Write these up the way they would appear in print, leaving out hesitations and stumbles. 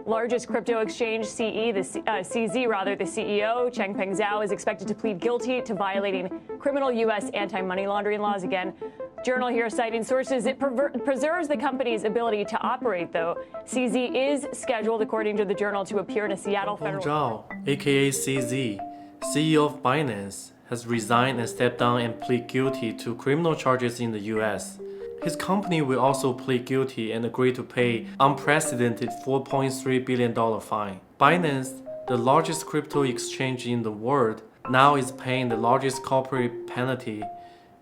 largest crypto exchange, CZ rather, the CEO, Chanpeng Zhao, is expected to plead guilty to violating criminal U.S. anti-money laundering laws. Again, Journal here citing sources. It preserves the company's ability to operate, though. CZ is scheduled, according to the Journal, to appear in a Seattle federal Chanpeng Zhao, aka CZ, CEO of Binance, has resigned and stepped down and plead guilty to criminal charges in the US. His company will also plead guilty and agree to pay unprecedented $4.3 billion fine. Binance, the largest crypto exchange in the world, now is paying the largest corporate penalty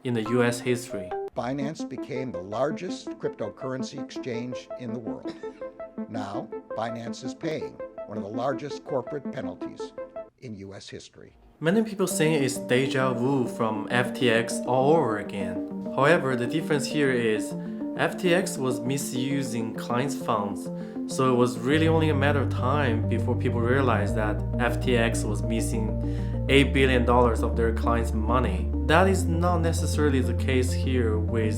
in the US history. Binance became the largest cryptocurrency exchange in the world. Now, Binance is paying one of the largest corporate penalties in US history. Many people think it's deja vu from FTX all over again. However, the difference here is FTX was misusing clients' funds, so it was really only a matter of time before people realized that FTX was missing $8 billion of their clients' money. That is not necessarily the case here with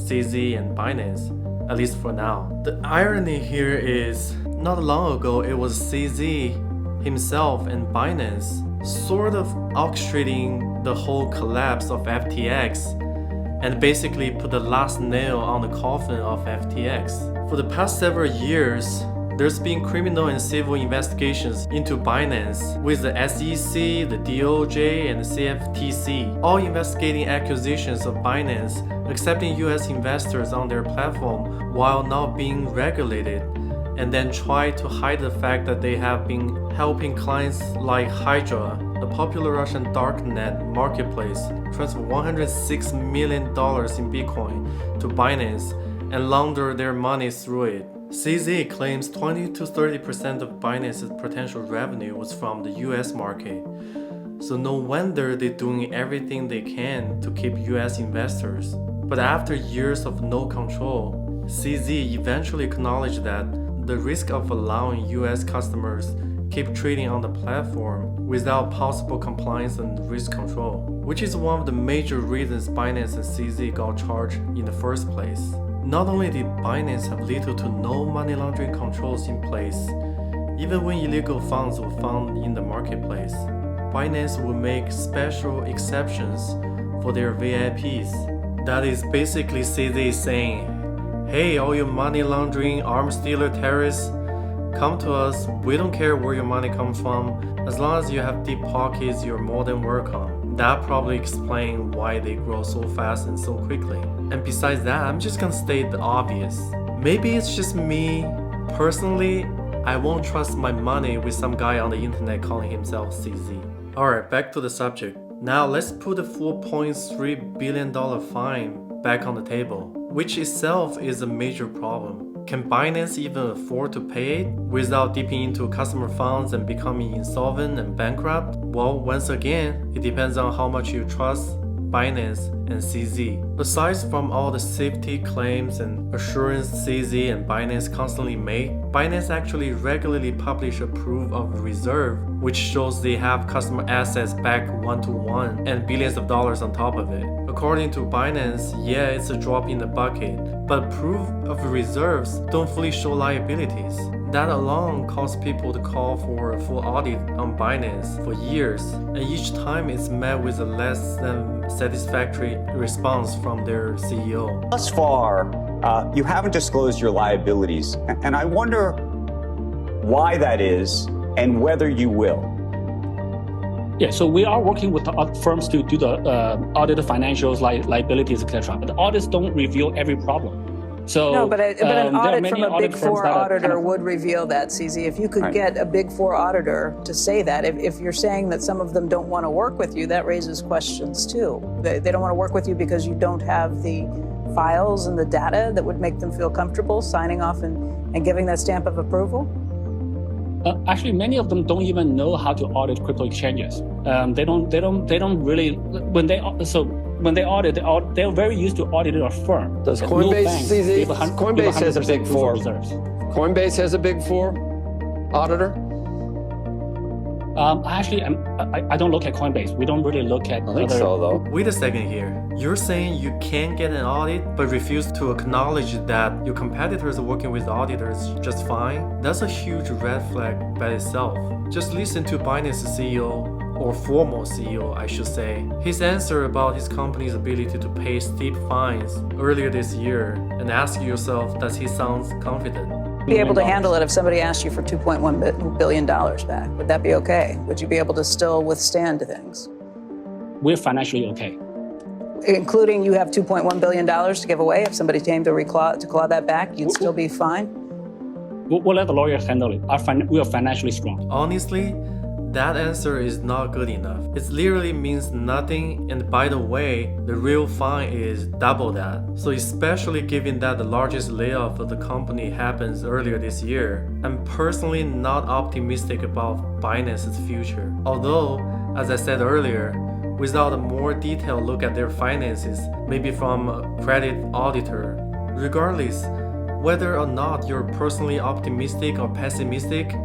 CZ and Binance, at least for now. The irony here is, not long ago it was CZ himself and Binance sort of orchestrating the whole collapse of FTX and basically put the last nail on the coffin of FTX. For the past several years, there's been criminal and civil investigations into Binance with the SEC, the DOJ, and the CFTC, all investigating accusations of Binance accepting US investors on their platform while not being regulated, and then try to hide the fact that they have been helping clients like Hydra, a popular Russian darknet marketplace, transfer $106 million in Bitcoin to Binance and launder their money through it. CZ claims 20 to 30% of Binance's potential revenue was from the US market. So no wonder they're doing everything they can to keep US investors. But after years of no control, CZ eventually acknowledged that the risk of allowing US customers keep trading on the platform without possible compliance and risk control, which is one of the major reasons Binance and CZ got charged in the first place. Not only did Binance have little to no money laundering controls in place, even when illegal funds were found in the marketplace, Binance would make special exceptions for their VIPs. That is basically CZ saying, hey, all you money laundering, arms dealer terrorists, come to us, we don't care where your money comes from, as long as you have deep pockets, you're more than welcome. That probably explains why they grow so fast and so quickly. And besides that, I'm just gonna state the obvious. Maybe it's just me. Personally, I won't trust my money with some guy on the internet calling himself CZ. Alright, back to the subject. Now let's put the $4.3 billion fine back on the table, which itself is a major problem. Can Binance even afford to pay it without dipping into customer funds and becoming insolvent and bankrupt? Well, once again, it depends on how much you trust Binance and CZ. Aside from all the safety claims and assurance CZ and Binance constantly make, Binance actually regularly publish a proof of reserve, which shows they have customer assets back 1-to-1 and billions of dollars on top of it. According to Binance, yeah, it's a drop in the bucket, but proof of reserves don't fully show liabilities. That alone caused people to call for a full audit on Binance for years, and each time it's met with a less than satisfactory response from their CEO. Thus far, you haven't disclosed your liabilities, and I wonder why that is and whether you will. Yeah, so we are working with the firms to do the audit the financials, liabilities, etc. But the audits don't reveal every problem. So, no, but an audit from a Big Four auditor would reveal that, CZ. If you could get a Big Four auditor to say that, if you're saying that some of them don't want to work with you, that raises questions too. They don't want to work with you because you don't have the files and the data that would make them feel comfortable signing off and giving that stamp of approval? Actually, many of them don't even know how to audit crypto exchanges. They don't really when they audit, they're very used to auditing a firm. Does Coinbase, CZ, Coinbase has a Big Four. Coinbase has a Big Four auditor? Actually, I don't look at Coinbase. We don't really look at I think so, though. Wait a second here. You're saying you can get an audit but refuse to acknowledge that your competitors are working with auditors just fine? That's a huge red flag by itself. Just listen to Binance's CEO, or former CEO, I should say, his answer about his company's ability to pay steep fines earlier this year, and ask yourself, does he sound confident? Be able to handle it if somebody asked you for $2.1 billion back? Would that be okay? Would you be able to still withstand things? We're financially okay. Including you have $2.1 billion to give away. If somebody came to claw that back, you'd still be fine? We'll let the lawyers handle it. We are financially strong. Honestly, that answer is not good enough. It literally means nothing, and by the way, the real fine is double that. So especially given that the largest layoff of the company happens earlier this year, I'm personally not optimistic about Binance's future. Although, as I said earlier, without a more detailed look at their finances, maybe from a credit auditor, regardless whether or not you're personally optimistic or pessimistic,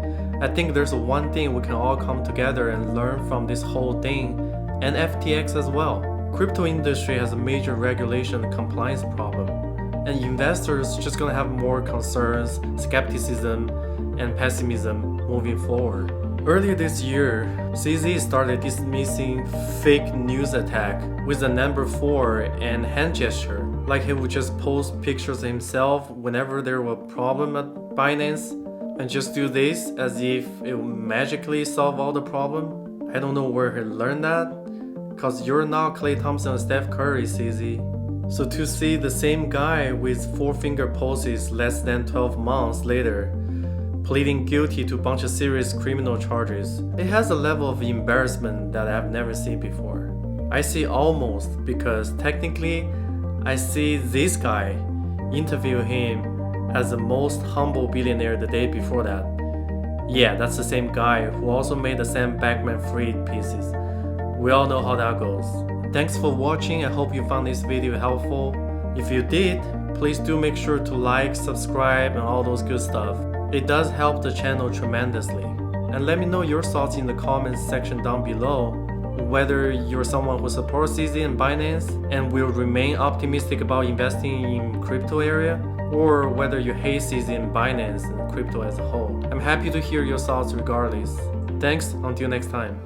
I think there's one thing we can all come together and learn from this whole thing, and FTX as well. Crypto industry has a major regulation and compliance problem, and investors just gonna have more concerns, skepticism, and pessimism moving forward. Earlier this year, CZ started dismissing fake news attack with the number 4 and hand gesture, like he would just post pictures of himself whenever there were a problem at Binance, and just do this as if it would magically solve all the problem. I don't know where he learned that, cause you're not Klay Thompson and Steph Curry, CZ. So to see the same guy with 4-finger poses less than 12 months later, pleading guilty to a bunch of serious criminal charges, it has a level of embarrassment that I've never seen before. I say almost because technically I see this guy interview him as the most humble billionaire the day before that. Yeah, that's the same guy who also made the Sam Bankman-Fried pieces. We all know how that goes. Thanks for watching. I hope you found this video helpful. If you did, please do make sure to like, subscribe, and all those good stuff. It does help the channel tremendously. And let me know your thoughts in the comments section down below, whether you're someone who supports CZ and Binance and will remain optimistic about investing in crypto area, or whether you hate CZ and Binance and crypto as a whole. I'm happy to hear your thoughts regardless. Thanks, until next time.